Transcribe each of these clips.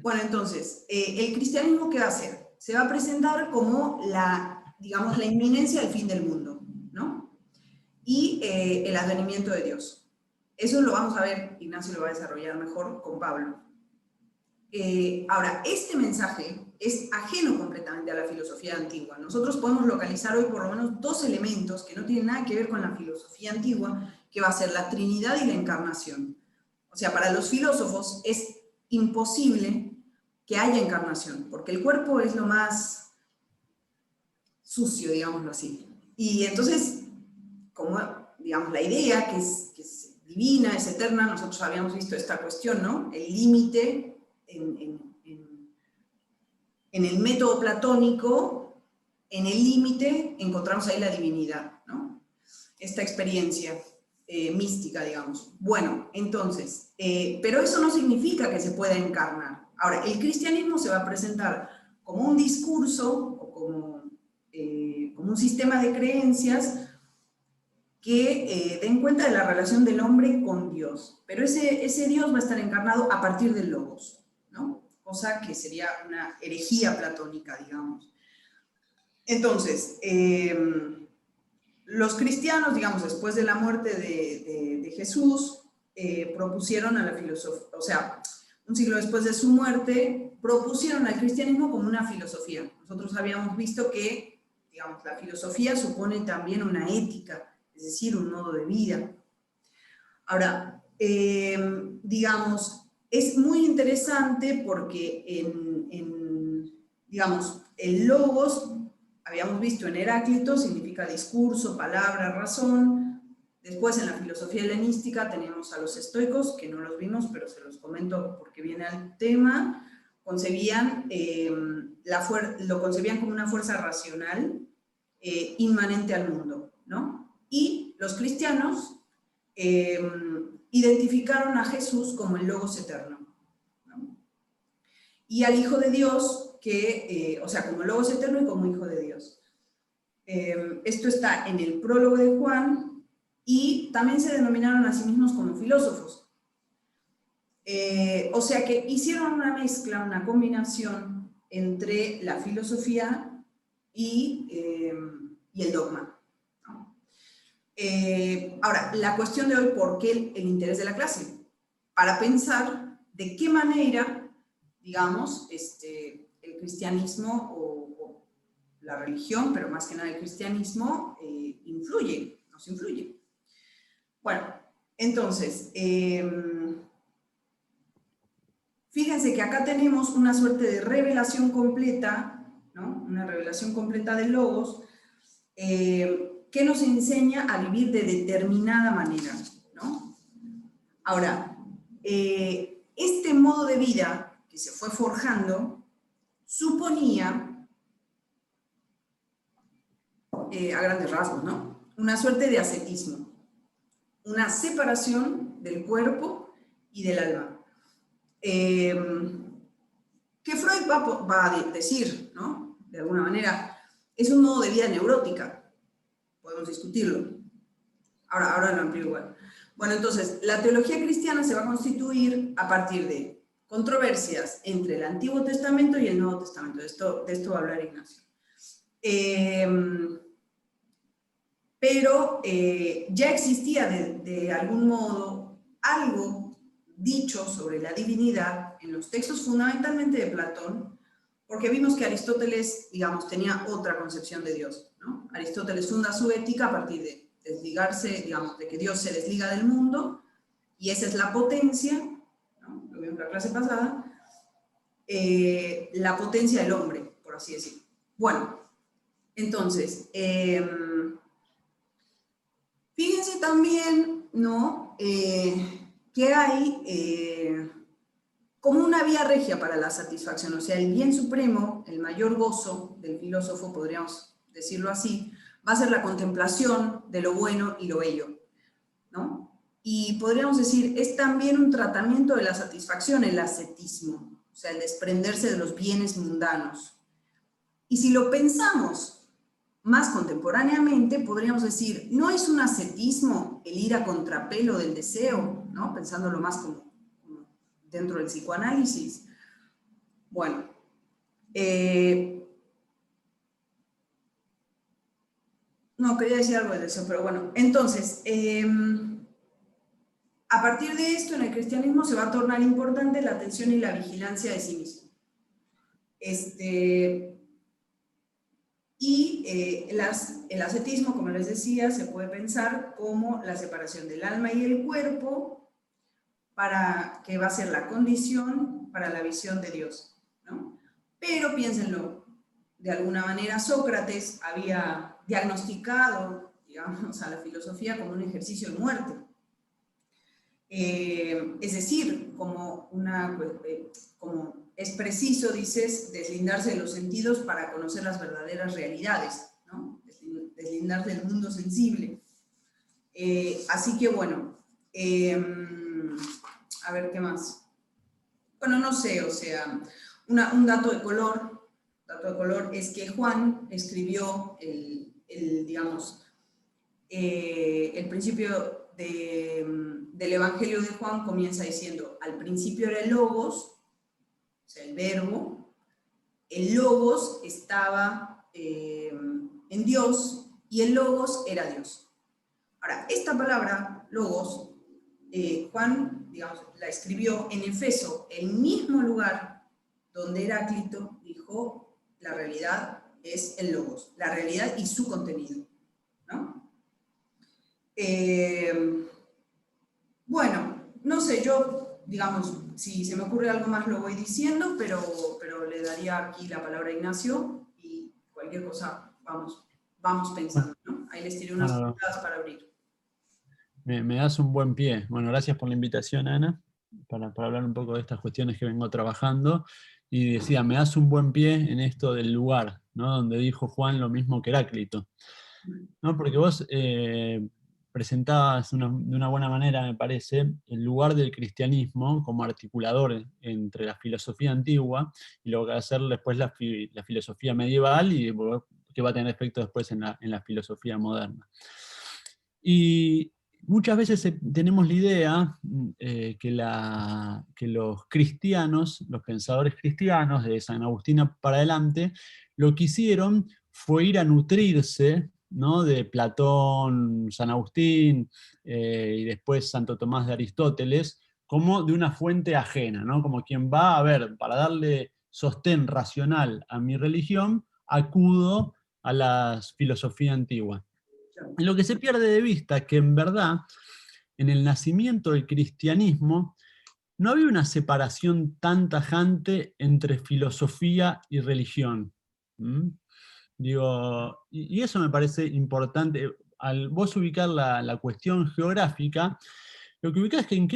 Bueno, entonces, ¿el cristianismo qué va a hacer? Se va a presentar como digamos, la inminencia del fin del mundo, ¿no? Y el advenimiento de Dios. Eso lo vamos a ver, Ignacio lo va a desarrollar mejor con Pablo. Ahora, este mensaje es ajeno completamente a la filosofía antigua. Nosotros podemos localizar hoy por lo menos dos elementos que no tienen nada que ver con la filosofía antigua, que va a ser la Trinidad y la Encarnación. O sea, para los filósofos es imposible que haya encarnación, porque el cuerpo es lo más sucio, digámoslo así. Y entonces, como, digamos, la idea que es divina, es eterna, nosotros habíamos visto esta cuestión, ¿no? El límite en el método platónico, en el límite encontramos ahí la divinidad, ¿no? Esta experiencia mística, digamos. Bueno, entonces, pero eso no significa que se pueda encarnar. Ahora, el cristianismo se va a presentar como un discurso o como un sistema de creencias que den cuenta de la relación del hombre con Dios. Pero ese Dios va a estar encarnado a partir del Logos, ¿no? Cosa que sería una herejía platónica, digamos. Entonces, los cristianos, digamos, después de la muerte de Jesús, propusieron a la filosofía, o sea, un siglo después de su muerte, propusieron al cristianismo como una filosofía. Nosotros habíamos visto que, digamos, la filosofía supone también una ética, es decir, un modo de vida. Ahora, digamos, es muy interesante porque digamos, el logos, habíamos visto en Heráclito, significa discurso, palabra, razón. Después en la filosofía helenística tenemos a los estoicos, que no los vimos, pero se los comento porque viene al tema. Lo concebían como una fuerza racional inmanente al mundo, ¿no? Y los cristianos identificaron a Jesús como el Logos eterno, ¿no? Y al Hijo de Dios, o sea, como Logos eterno y como Hijo de Dios. Esto está en el prólogo de Juan, y también se denominaron a sí mismos como filósofos. O sea que hicieron una mezcla, una combinación entre la filosofía y el dogma. Ahora, la cuestión de hoy, ¿por qué el interés de la clase? Para pensar de qué manera, digamos, el cristianismo o la religión, pero más que nada el cristianismo, nos influye. Bueno, entonces, fíjense que acá tenemos una suerte de revelación completa, ¿no? Una revelación completa del Logos, que nos enseña a vivir de determinada manera, ¿no? Ahora, este modo de vida que se fue forjando suponía, a grandes rasgos, ¿no?, una suerte de ascetismo, una separación del cuerpo y del alma. Que Freud va a decir, ¿no?, de alguna manera, es un modo de vida neurótica. Podemos discutirlo. Ahora lo amplío igual. Bueno, entonces, la teología cristiana se va a constituir a partir de controversias entre el Antiguo Testamento y el Nuevo Testamento. De esto va a hablar Ignacio. Pero ya existía de algún modo algo dicho sobre la divinidad en los textos fundamentalmente de Platón, porque vimos que Aristóteles, digamos, tenía otra concepción de Dios, ¿no? Aristóteles funda su ética a partir de desligarse, digamos, de que Dios se desliga del mundo, y esa es la potencia, ¿no?, lo vimos en la clase pasada, la potencia del hombre, por así decirlo. Bueno, entonces, fíjense también, ¿no?, que hay como una vía regia para la satisfacción, o sea, el bien supremo, el mayor gozo del filósofo, podríamos decirlo así, va a ser la contemplación de lo bueno y lo bello, ¿no? Y podríamos decir, es también un tratamiento de la satisfacción, el ascetismo, o sea, el desprenderse de los bienes mundanos. Y si lo pensamos más contemporáneamente, podríamos decir, no es un ascetismo el ir a contrapelo del deseo, ¿no?, pensándolo más como dentro del psicoanálisis. Bueno, no, quería decir algo de eso, pero bueno, entonces, a partir de esto, en el cristianismo se va a tornar importante la atención y la vigilancia de sí mismo. El ascetismo, como les decía, se puede pensar como la separación del alma y el cuerpo, para que va a ser la condición para la visión de Dios, ¿no? Pero piénsenlo, de alguna manera Sócrates había diagnosticado, digamos, a la filosofía como un ejercicio de muerte. Es decir, como es preciso, dices, deslindarse de los sentidos para conocer las verdaderas realidades, ¿no? Deslindarse del mundo sensible. Así que bueno, a ver qué más. Bueno, no sé, o sea, un dato de color es que Juan escribió digamos, el principio del Evangelio de Juan comienza diciendo, al principio era el Logos, o sea, el verbo. El Logos estaba en Dios y el Logos era Dios. Ahora, esta palabra, Logos, Juan, digamos, la escribió en Efeso, el mismo lugar donde Heráclito dijo, la realidad es el Logos, la realidad y su contenido, ¿no? Bueno, no sé, yo, digamos, si se me ocurre algo más lo voy diciendo, pero le daría aquí la palabra a Ignacio y cualquier cosa vamos pensando, ¿no? Ahí les tiré unas Bueno, puntadas para abrir. me das un buen pie. Bueno, gracias por la invitación, Ana, para hablar un poco de estas cuestiones que vengo trabajando. Y decía, me das un buen pie en esto del lugar, ¿no? Donde dijo Juan lo mismo que Heráclito, ¿no? Porque vos presentabas de una buena manera, me parece, el lugar del cristianismo como articulador entre la filosofía antigua y lo que va a hacer después la filosofía medieval y que va a tener efecto después en la filosofía moderna. Y muchas veces tenemos la idea que los cristianos, los pensadores cristianos de San Agustín para adelante, lo que hicieron fue ir a nutrirse, ¿no?, de Platón, San Agustín y después Santo Tomás de Aristóteles, como de una fuente ajena, ¿no? Como quien va a ver, para darle sostén racional a mi religión, acudo a la filosofía antigua. Lo que se pierde de vista es que en verdad, en el nacimiento del cristianismo, no había una separación tan tajante entre filosofía y religión. ¿Mm? Digo, y eso me parece importante. Al vos ubicar la cuestión geográfica, lo que ubicás es que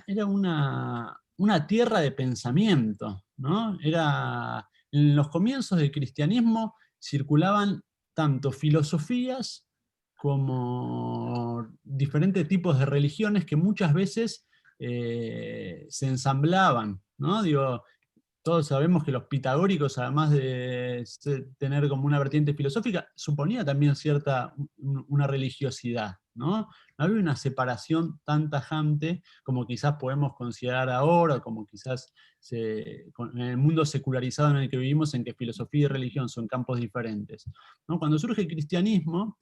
era una tierra de pensamiento, ¿no? En los comienzos del cristianismo circulaban tanto filosofías como diferentes tipos de religiones que muchas veces se ensamblaban, ¿no? Digo, todos sabemos que los pitagóricos, además de tener como una vertiente filosófica, suponía también una religiosidad, ¿no? No había una separación tan tajante como quizás podemos considerar ahora, como quizás en el mundo secularizado en el que vivimos, en que filosofía y religión son campos diferentes, ¿no? Cuando surge el cristianismo,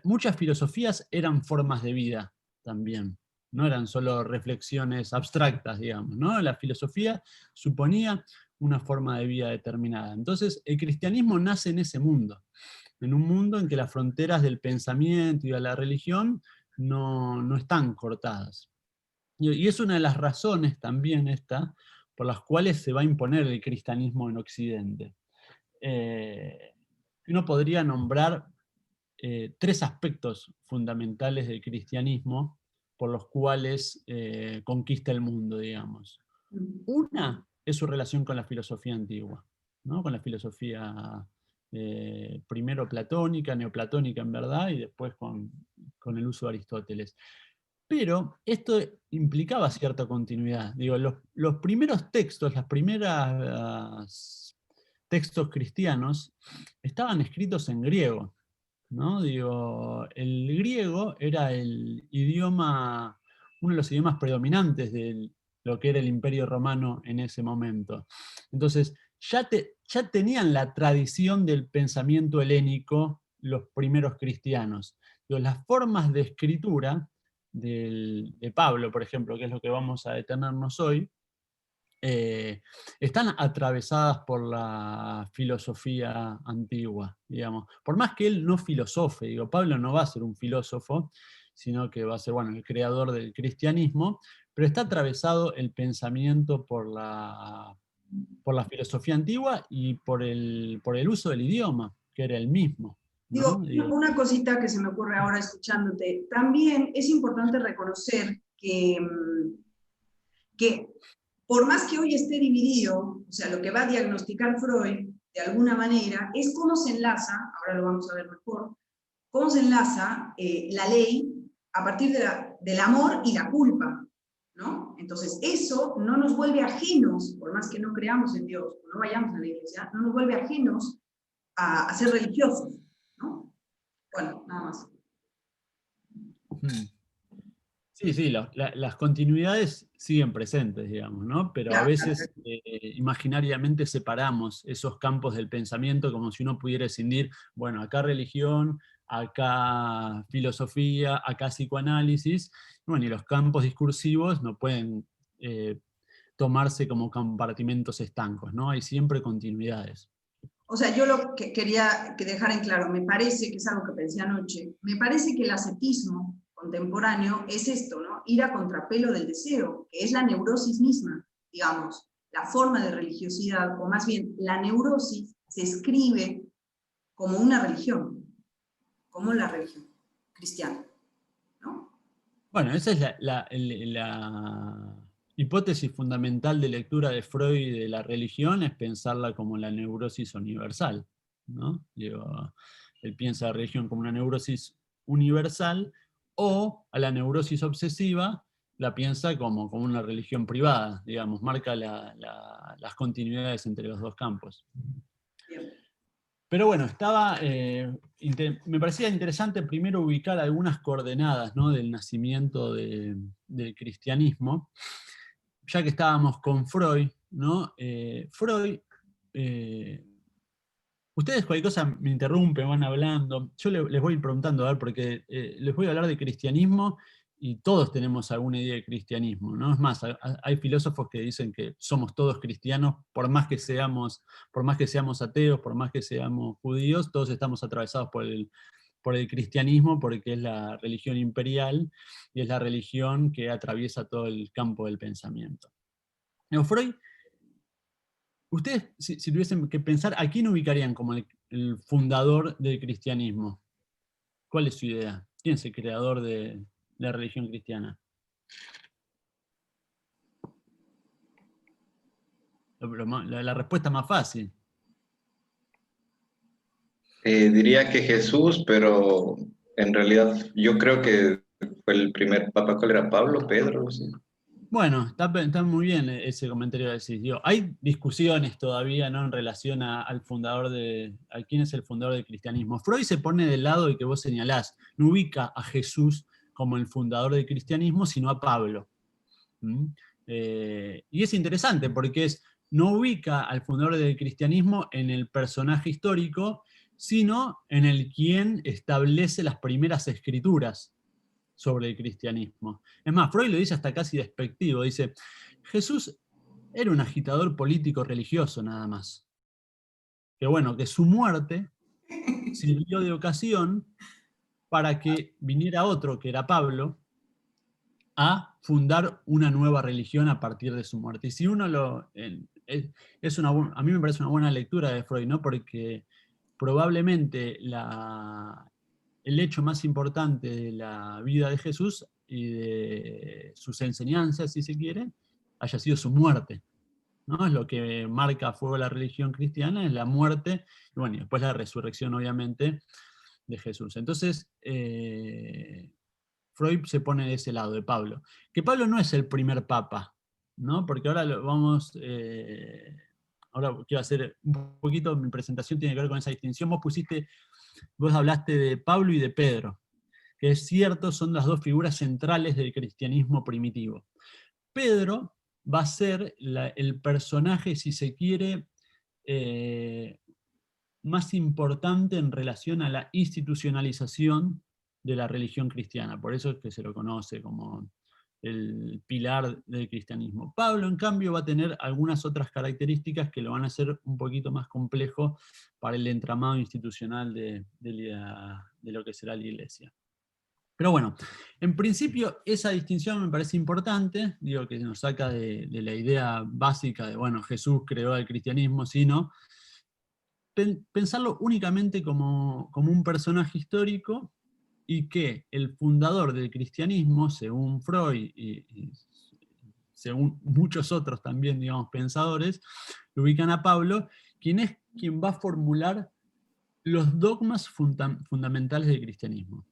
muchas filosofías eran formas de vida también. No eran solo reflexiones abstractas, digamos, ¿no? La filosofía suponía una forma de vida determinada. Entonces, el cristianismo nace en ese mundo, en un mundo en que las fronteras del pensamiento y de la religión no están cortadas. Y es una de las razones también por las cuales se va a imponer el cristianismo en Occidente. Uno podría nombrar tres aspectos fundamentales del cristianismo por los cuales conquista el mundo, digamos. Una es su relación con la filosofía antigua, ¿no? Con la filosofía primero platónica, neoplatónica en verdad, y después con el uso de Aristóteles. Pero esto implicaba cierta continuidad. Digo, los primeros textos, las primeras textos cristianos, estaban escritos en griego, ¿no? Digo, el griego era uno de los idiomas predominantes lo que era el Imperio Romano en ese momento. Entonces, ya tenían la tradición del pensamiento helénico los primeros cristianos. Entonces, las formas de escritura de Pablo, por ejemplo, que es lo que vamos a detenernos hoy, están atravesadas por la filosofía antigua, digamos. Por más que él no filosofe, digo, Pablo no va a ser un filósofo, sino que va a ser, bueno, el creador del cristianismo, pero está atravesado el pensamiento por la filosofía antigua y por el uso del idioma, que era el mismo, ¿no? Digo, una cosita que se me ocurre ahora escuchándote, también es importante reconocer que por más que hoy esté dividido, o sea, lo que va a diagnosticar Freud, de alguna manera, es cómo se enlaza, ahora lo vamos a ver mejor, cómo se enlaza la ley a partir del amor y la culpa, ¿no? Entonces, eso no nos vuelve ajenos, por más que no creamos en Dios, o no vayamos a la iglesia, no nos vuelve ajenos a ser religiosos, ¿no? Bueno, nada más. Sí, sí, las continuidades siguen presentes, digamos, ¿no? Pero a Claro, veces imaginariamente separamos esos campos del pensamiento como si uno pudiera escindir, bueno, acá religión, acá filosofía, acá psicoanálisis, bueno, y los campos discursivos no pueden tomarse como compartimentos estancos, ¿no? Hay siempre continuidades. o sea, yo lo que quería dejar en claro, me parece que es algo que pensé anoche, me parece que el ascetismo contemporáneo es esto, ¿no? Ir a contrapelo del deseo, que es la neurosis misma, digamos, la forma de religiosidad, o más bien, la neurosis se escribe como una religión, como la religión cristiana, ¿no? Bueno, esa es la hipótesis fundamental de lectura de Freud de la religión, es pensarla como la neurosis universal, ¿no? Digo, él piensa la religión como una neurosis universal, o a la neurosis obsesiva la piensa como una religión privada, digamos, marca las continuidades entre los dos campos. Bien. Pero bueno, me parecía interesante primero ubicar algunas coordenadas, ¿no?, del nacimiento del cristianismo, ya que estábamos con Freud, ¿no? Freud, ustedes cualquier cosa me interrumpen, van hablando, yo les voy preguntando, a ver, porque les voy a hablar de cristianismo y todos tenemos alguna idea de cristianismo, ¿no? Es más, hay filósofos que dicen que somos todos cristianos, por más que seamos ateos, por más que seamos judíos, todos estamos atravesados por el cristianismo, porque es la religión imperial y es la religión que atraviesa todo el campo del pensamiento. Pero Freud, ustedes, si tuviesen que pensar, ¿a quién ubicarían como el fundador del cristianismo? ¿Cuál es su idea? ¿Quién es el creador de la religión cristiana? La respuesta más fácil. Diría que Jesús, pero en realidad yo creo que fue el primer papa. ¿Cuál era? ¿Pablo? ¿Pedro? Algo así. Bueno, está muy bien ese comentario que decís. Digo, hay discusiones todavía, ¿no?, en relación al a quién es el fundador del cristianismo. Freud se pone del lado de que vos señalás, no ubica a Jesús como el fundador del cristianismo, sino a Pablo. Y es interesante porque no ubica al fundador del cristianismo en el personaje histórico, sino en el quien establece las primeras escrituras sobre el cristianismo. Es más, Freud lo dice hasta casi despectivo, dice, Jesús era un agitador político religioso nada más. Que bueno, que su muerte sirvió de ocasión para que viniera otro, que era Pablo, a fundar una nueva religión a partir de su muerte. Y si uno a mí me parece una buena lectura de Freud, ¿no? Porque probablemente el hecho más importante de la vida de Jesús y de sus enseñanzas, si se quiere, haya sido su muerte, ¿no? Es lo que marca a fuego la religión cristiana, es la muerte, y bueno, y después la resurrección, obviamente, de Jesús. Entonces, Freud se pone de ese lado, de Pablo. Que Pablo no es el primer papa, ¿no? Porque ahora ahora quiero hacer un poquito, mi presentación tiene que ver con esa distinción. Vos hablaste de Pablo y de Pedro, que es cierto, son las dos figuras centrales del cristianismo primitivo. Pedro va a ser el personaje, si se quiere, más importante en relación a la institucionalización de la religión cristiana. Por eso es que se lo conoce como el pilar del cristianismo. Pablo, en cambio, va a tener algunas otras características que lo van a hacer un poquito más complejo para el entramado institucional de lo que será la iglesia. Pero bueno, en principio esa distinción me parece importante, digo que nos saca de la idea básica de, bueno, Jesús creó el cristianismo, sino pensarlo únicamente como un personaje histórico, y que el fundador del cristianismo, según Freud y según muchos otros también, digamos, pensadores, lo ubican a Pablo, quien es quien va a formular los dogmas fundamentales del cristianismo.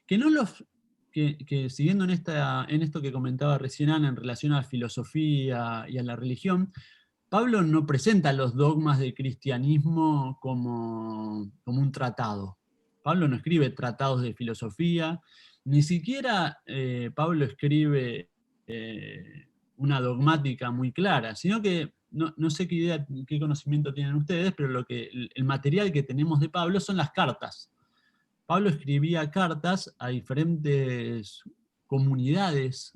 Que siguiendo en esto que comentaba recién Ana en relación a la filosofía y a la religión, Pablo no presenta los dogmas del cristianismo como un tratado. Pablo no escribe tratados de filosofía, ni siquiera Pablo escribe una dogmática muy clara, sino que, no sé qué conocimiento tienen ustedes, pero el material que tenemos de Pablo son las cartas. Pablo escribía cartas a diferentes comunidades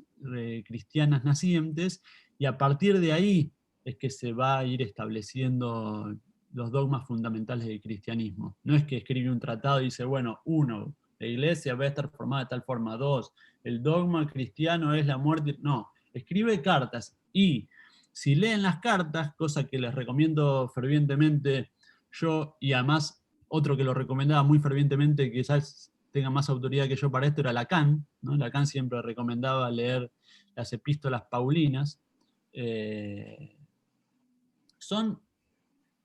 cristianas nacientes, y a partir de ahí es que se va a ir estableciendo los dogmas fundamentales del cristianismo. No es que escribe un tratado y dice, bueno, 1, la iglesia va a estar formada de tal forma; 2, el dogma cristiano es la muerte. No, escribe cartas, y si leen las cartas, cosa que les recomiendo fervientemente yo, y además otro que lo recomendaba muy fervientemente, que quizás tenga más autoridad que yo para esto, era Lacan, ¿no? Lacan siempre recomendaba leer las epístolas paulinas.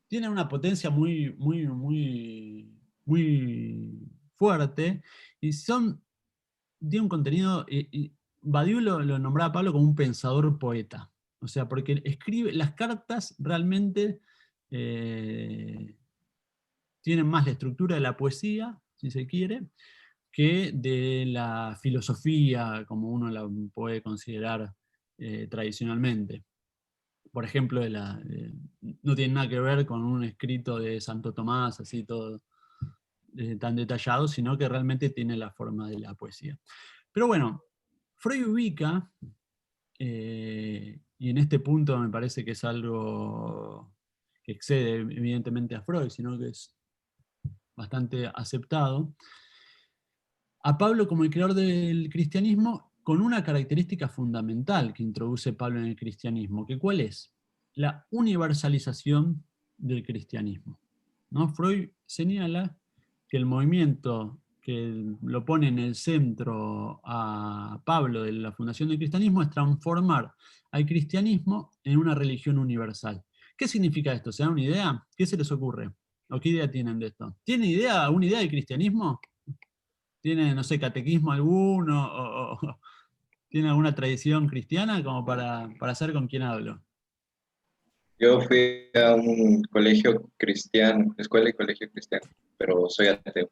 Tienen una potencia muy, muy, muy, muy fuerte, y tiene un contenido, y Badiou lo nombraba a Pablo como un pensador poeta. O sea, porque escribe, las cartas realmente tienen más la estructura de la poesía, si se quiere, que de la filosofía, como uno la puede considerar tradicionalmente. Por ejemplo, no tiene nada que ver con un escrito de Santo Tomás, así todo tan detallado, sino que realmente tiene la forma de la poesía. Pero bueno, Freud ubica, y en este punto me parece que es algo que excede evidentemente a Freud, sino que es bastante aceptado, a Pablo como el creador del cristianismo, con una característica fundamental que introduce Pablo en el cristianismo, que ¿cuál es? La universalización del cristianismo, ¿no? Freud señala que el movimiento que lo pone en el centro a Pablo de la fundación del cristianismo es transformar al cristianismo en una religión universal. ¿Qué significa esto? ¿Se dan una idea? ¿Qué se les ocurre? ¿O qué idea tienen de esto? ¿Tienen una idea del cristianismo? ¿Tiene, no sé, catequismo alguno? ¿O tiene alguna tradición cristiana como para saber con quién hablo? Yo fui a un colegio cristiano, escuela y colegio cristiano, pero soy ateo.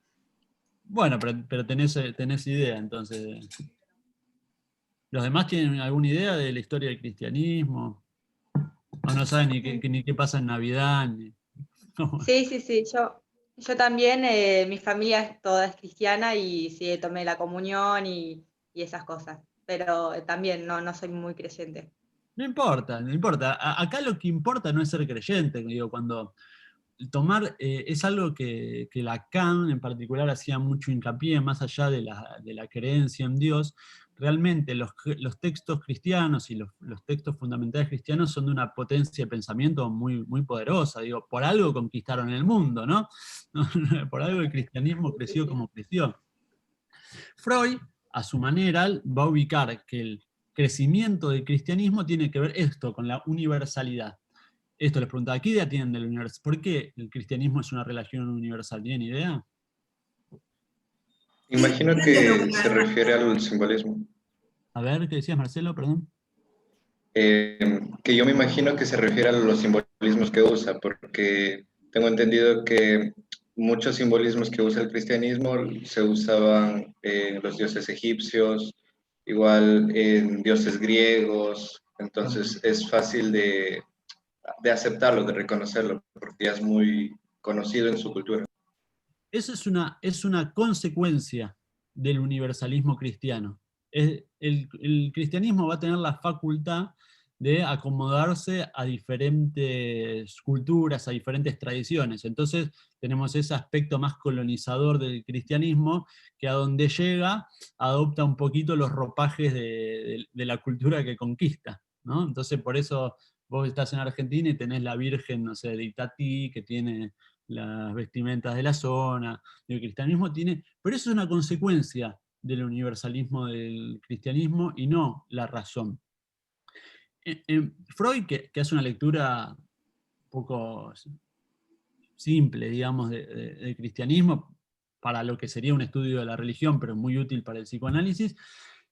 Bueno, pero tenés idea, entonces. ¿Los demás tienen alguna idea de la historia del cristianismo? ¿O no saben ni qué pasa en Navidad? Sí, sí, sí, yo también, mi familia toda es cristiana y sí, tomé la comunión y esas cosas, pero también no soy muy creyente. No importa, no importa. Acá lo que importa no es ser creyente, digo, cuando es algo que Lacan en particular hacía mucho hincapié, más allá de la creencia en Dios. Realmente los textos cristianos y los textos fundamentales cristianos son de una potencia de pensamiento muy, muy poderosa. Digo, por algo conquistaron el mundo, ¿no? Por algo el cristianismo creció como creció. Freud, a su manera, va a ubicar que el crecimiento del cristianismo tiene que ver esto, con la universalidad. Esto les preguntaba, ¿qué idea tienen del universo? ¿Por qué el cristianismo es una religión universal? ¿Tienen idea? Imagino que se refiere al simbolismo. A ver, ¿qué decías, Marcelo? Perdón. Que yo me imagino que se refiere a los simbolismos que usa, porque tengo entendido que muchos simbolismos que usa el cristianismo se usaban en los dioses egipcios, igual en dioses griegos, Entonces es fácil de aceptarlo, de reconocerlo, porque ya es muy conocido en su cultura. Eso es una consecuencia del universalismo cristiano. El cristianismo va a tener la facultad de acomodarse a diferentes culturas, a diferentes tradiciones. Entonces tenemos ese aspecto más colonizador del cristianismo, que a donde llega adopta un poquito los ropajes de la cultura que conquista, ¿no? Entonces por eso vos estás en Argentina y tenés la Virgen, no sé, de Itatí, que tiene las vestimentas de la zona. El cristianismo tiene, pero eso es una consecuencia del universalismo del cristianismo y no la razón. Freud, que hace una lectura un poco simple, digamos, del cristianismo, para lo que sería un estudio de la religión, pero muy útil para el psicoanálisis,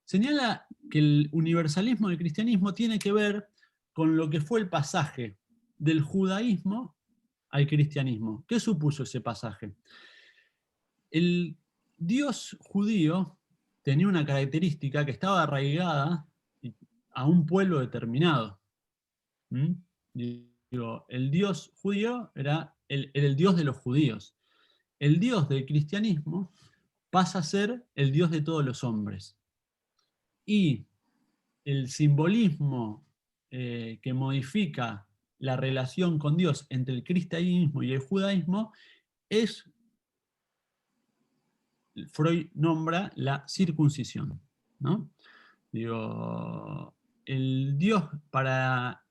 señala que el universalismo del cristianismo tiene que ver con lo que fue el pasaje del judaísmo al cristianismo. ¿Qué supuso ese pasaje? El Dios judío tenía una característica que estaba arraigada a un pueblo determinado. Digo, el Dios judío era el Dios de los judíos. El Dios del cristianismo pasa a ser el Dios de todos los hombres. Y el simbolismo que modifica la relación con Dios entre el cristianismo y el judaísmo es, Freud nombra la circuncisión, ¿no? Digo, el Dios, para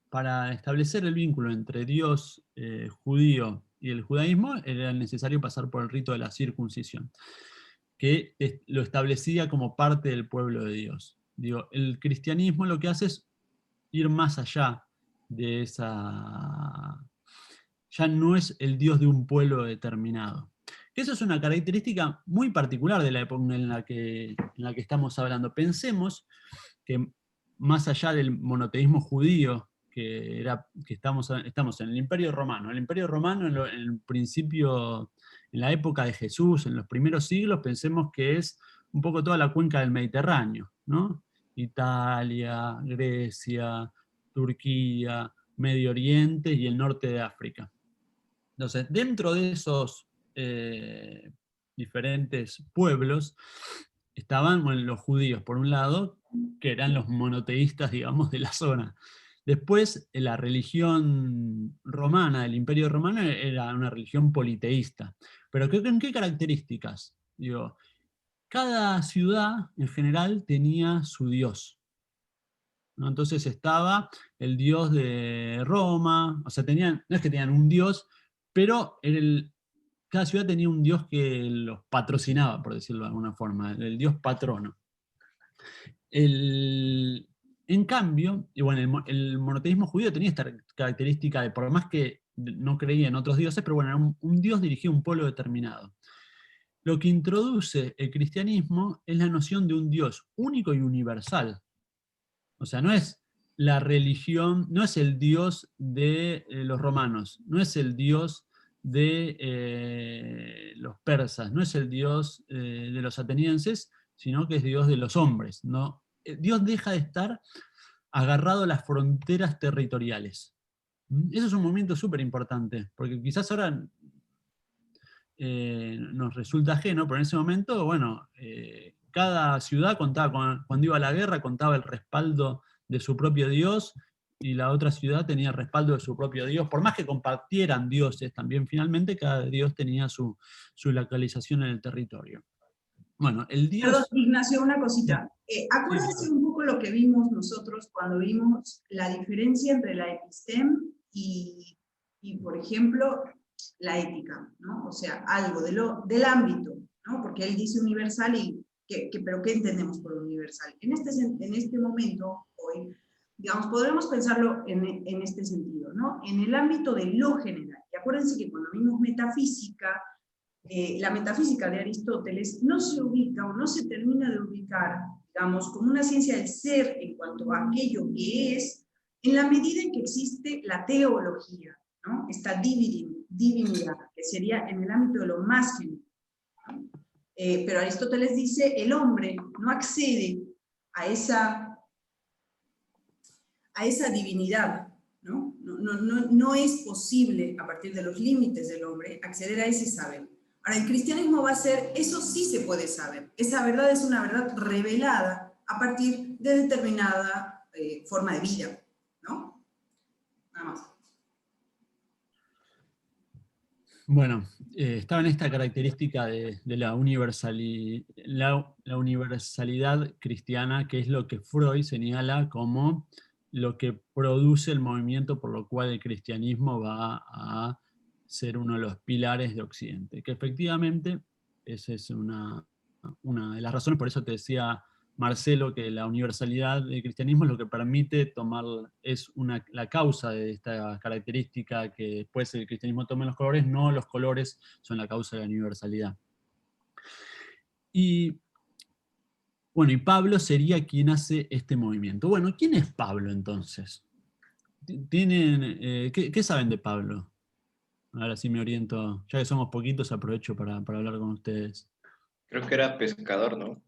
establecer el vínculo entre Dios judío y el judaísmo, era necesario pasar por el rito de la circuncisión, que lo establecía como parte del pueblo de Dios. Digo, el cristianismo lo que hace es ir más allá de esa... Ya no es el Dios de un pueblo determinado. Eso es una característica muy particular de la época en la que estamos hablando. Pensemos que más allá del monoteísmo judío, que estamos en el Imperio Romano. El Imperio Romano, en el principio, en la época de Jesús, en los primeros siglos, pensemos que es un poco toda la cuenca del Mediterráneo, ¿no? Italia, Grecia, Turquía, Medio Oriente y el norte de África. Entonces, dentro de esos diferentes pueblos estaban, bueno, los judíos, por un lado, que eran los monoteístas, digamos, de la zona. Después, la religión romana, el Imperio Romano, era una religión politeísta. Pero ¿en qué características? Digo, cada ciudad, en general, tenía su dios, ¿no? Entonces estaba el dios de Roma, o sea, no es que tenían un dios, pero cada ciudad tenía un dios que los patrocinaba, por decirlo de alguna forma, el dios patrono. En cambio, y bueno, el monoteísmo judío tenía esta característica de, por más que no creía en otros dioses, pero bueno, era un dios dirigido a un pueblo determinado. Lo que introduce el cristianismo es la noción de un Dios único y universal. O sea, no es la religión, no es el Dios de los romanos, no es el Dios de los persas, no es el Dios de los atenienses, sino que es Dios de los hombres, ¿no? Dios deja de estar agarrado a las fronteras territoriales. Eso es un movimiento súper importante, porque quizás ahora nos resulta ajeno, pero en ese momento, bueno, cada ciudad contaba, cuando iba a la guerra, contaba el respaldo de su propio Dios, y la otra ciudad tenía el respaldo de su propio Dios. Por más que compartieran dioses, también finalmente cada dios tenía su localización en el territorio. Bueno, el Dios... Perdón, Ignacio, una cosita. Acuérdense un poco lo que vimos nosotros cuando vimos la diferencia entre la episteme y por ejemplo, la ética, ¿no? O sea, algo del ámbito, ¿no? Porque él dice universal, pero ¿qué entendemos por universal? En este momento, hoy, digamos, podremos pensarlo en este sentido, ¿no? En el ámbito de lo general. Y acuérdense que cuando vimos metafísica, la metafísica de Aristóteles no se ubica o no se termina de ubicar, digamos, como una ciencia del ser en cuanto a aquello que es, en la medida en que existe la teología, ¿no? Esta divinidad, que sería en el ámbito de lo más general, ¿no? Pero Aristóteles dice, el hombre no accede a a esa divinidad, ¿no? No es posible, a partir de los límites del hombre, acceder a ese saber. Ahora, el cristianismo va a ser, eso sí se puede saber. Esa verdad es una verdad revelada a partir de determinada forma de vida, ¿no? Nada más. Bueno, estaba en esta característica de la universalidad cristiana, que es lo que Freud señala como lo que produce el movimiento por lo cual el cristianismo va a ser uno de los pilares de Occidente. Que efectivamente, esa es una de las razones, por eso te decía Marcelo, que la universalidad del cristianismo es lo que permite tomar, es la causa de esta característica, que después el cristianismo tome los colores, no los colores son la causa de la universalidad. Y bueno, y Pablo sería quien hace este movimiento. Bueno, ¿quién es Pablo entonces? ¿Qué saben de Pablo? Ahora sí me oriento, ya que somos poquitos, aprovecho para hablar con ustedes. Creo que era pescador, ¿no?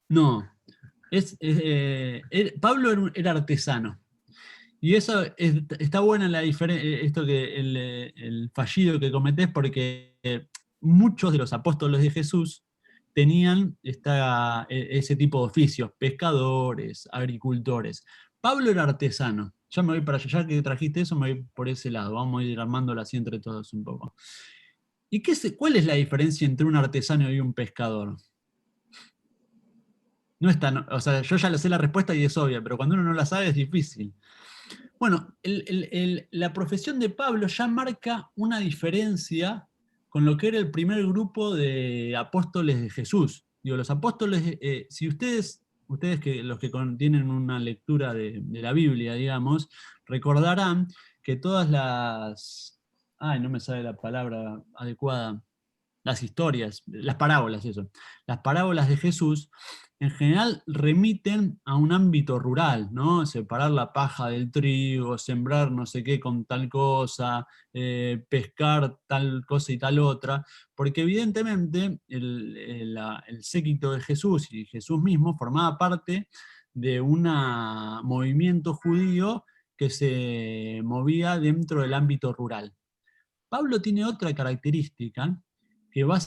No, Pablo era artesano. Y eso está buena la diferencia, esto que el fallido que cometés, porque muchos de los apóstoles de Jesús tenían ese tipo de oficios, pescadores, agricultores. Pablo era artesano. Ya me voy para allá, ya que trajiste eso, me voy por ese lado. Vamos a ir armándolo así entre todos un poco. ¿Y cuál es la diferencia entre un artesano y un pescador? No es tan, o sea, yo ya le sé la respuesta y es obvia, pero cuando uno no la sabe es difícil. Bueno, la profesión de Pablo ya marca una diferencia con lo que era el primer grupo de apóstoles de Jesús. Digo, los apóstoles, si ustedes que los que tienen una lectura de la Biblia, digamos, recordarán que todas no me sale la palabra adecuada, las historias, las parábolas, las parábolas de Jesús, en general remiten a un ámbito rural, ¿no? Separar la paja del trigo, sembrar no sé qué con tal cosa, pescar tal cosa y tal otra, porque evidentemente el séquito de Jesús y Jesús mismo formaba parte de un movimiento judío que se movía dentro del ámbito rural. Pablo tiene otra característica, que va a